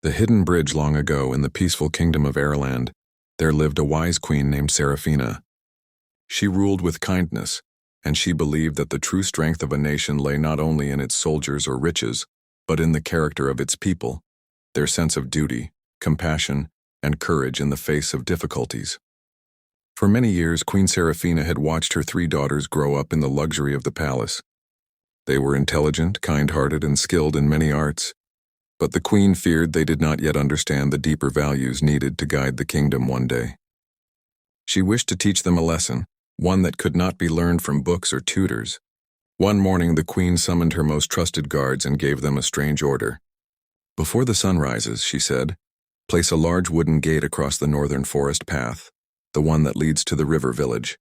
The hidden bridge long ago in the peaceful kingdom of Airland, there lived a wise queen named Seraphina. She ruled with kindness, and she believed that the true strength of a nation lay not only in its soldiers or riches, but in the character of its people, their sense of duty, compassion, and courage in the face of difficulties. For many years, Queen Seraphina had watched her 3 daughters grow up in the luxury of the palace. They were intelligent, kind-hearted, and skilled in many arts, but the queen feared they did not yet understand the deeper values needed to guide the kingdom one day. She wished to teach them a lesson, one that could not be learned from books or tutors. One morning, the queen summoned her most trusted guards and gave them a strange order. "Before the sun rises," she said, "place a large wooden gate across the northern forest path, the one that leads to the river village.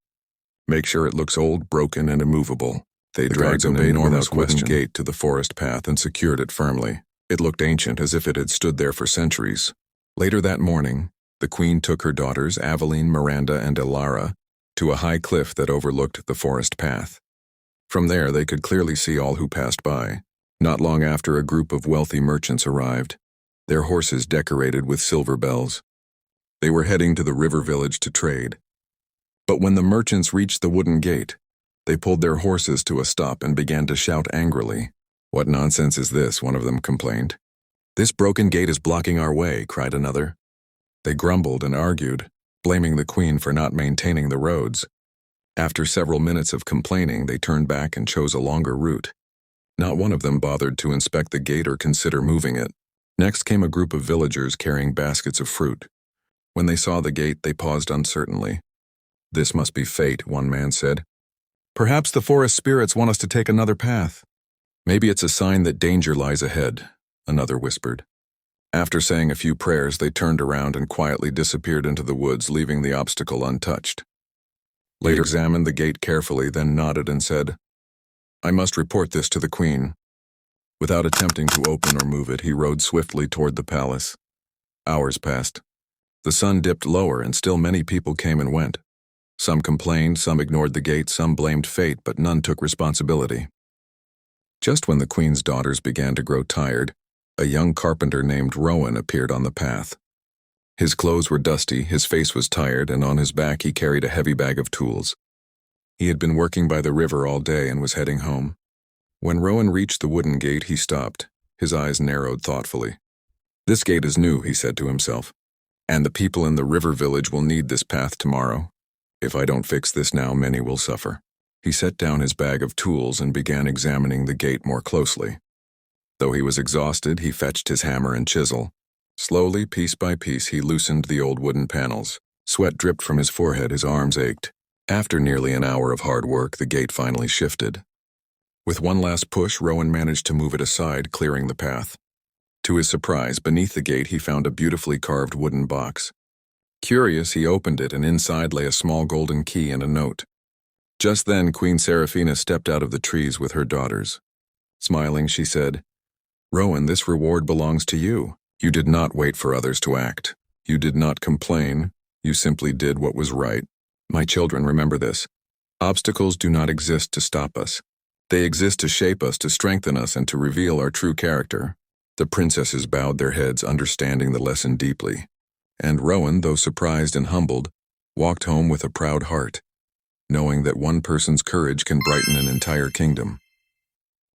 Make sure it looks old, broken, and immovable." They dragged an enormous wooden gate to the forest path and secured it firmly. It looked ancient, as if it had stood there for centuries. Later that morning, the queen took her daughters, Aveline, Miranda, and Elara, to a high cliff that overlooked the forest path. From there, they could clearly see all who passed by. Not long after, a group of wealthy merchants arrived, their horses decorated with silver bells. They were heading to the river village to trade. But when the merchants reached the wooden gate, they pulled their horses to a stop and began to shout angrily. "What nonsense is this?" one of them complained. "This broken gate is blocking our way," cried another. They grumbled and argued, blaming the queen for not maintaining the roads. After several minutes of complaining, they turned back and chose a longer route. Not one of them bothered to inspect the gate or consider moving it. Next came a group of villagers carrying baskets of fruit. When they saw the gate, they paused uncertainly. "This must be fate," one man said. "Perhaps the forest spirits want us to take another path." "Maybe it's a sign that danger lies ahead," another whispered. After saying a few prayers, they turned around and quietly disappeared into the woods, leaving the obstacle untouched. Later examined the gate carefully, then nodded and said, "I must report this to the queen." Without attempting to open or move it, he rode swiftly toward the palace. Hours passed. The sun dipped lower, and still many people came and went. Some complained, some ignored the gate, some blamed fate, but none took responsibility. Just when the queen's daughters began to grow tired, a young carpenter named Rowan appeared on the path. His clothes were dusty, his face was tired, and on his back he carried a heavy bag of tools. He had been working by the river all day and was heading home. When Rowan reached the wooden gate, he stopped, his eyes narrowed thoughtfully. "This gate is new," he said to himself, "and the people in the river village will need this path tomorrow. If I don't fix this now, many will suffer." He set down his bag of tools and began examining the gate more closely. Though he was exhausted, he fetched his hammer and chisel. Slowly, piece by piece, he loosened the old wooden panels. Sweat dripped from his forehead, his arms ached. After nearly an hour of hard work, the gate finally shifted. With one last push, Rowan managed to move it aside, clearing the path. To his surprise, beneath the gate he found a beautifully carved wooden box. Curious, he opened it, and inside lay a small golden key and a note. Just then, Queen Seraphina stepped out of the trees with her daughters. Smiling, she said, "Rowan, this reward belongs to you. You did not wait for others to act. You did not complain. You simply did what was right. My children, remember this. Obstacles do not exist to stop us. They exist to shape us, to strengthen us, and to reveal our true character." The princesses bowed their heads, understanding the lesson deeply. And Rowan, though surprised and humbled, walked home with a proud heart, knowing that one person's courage can brighten an entire kingdom.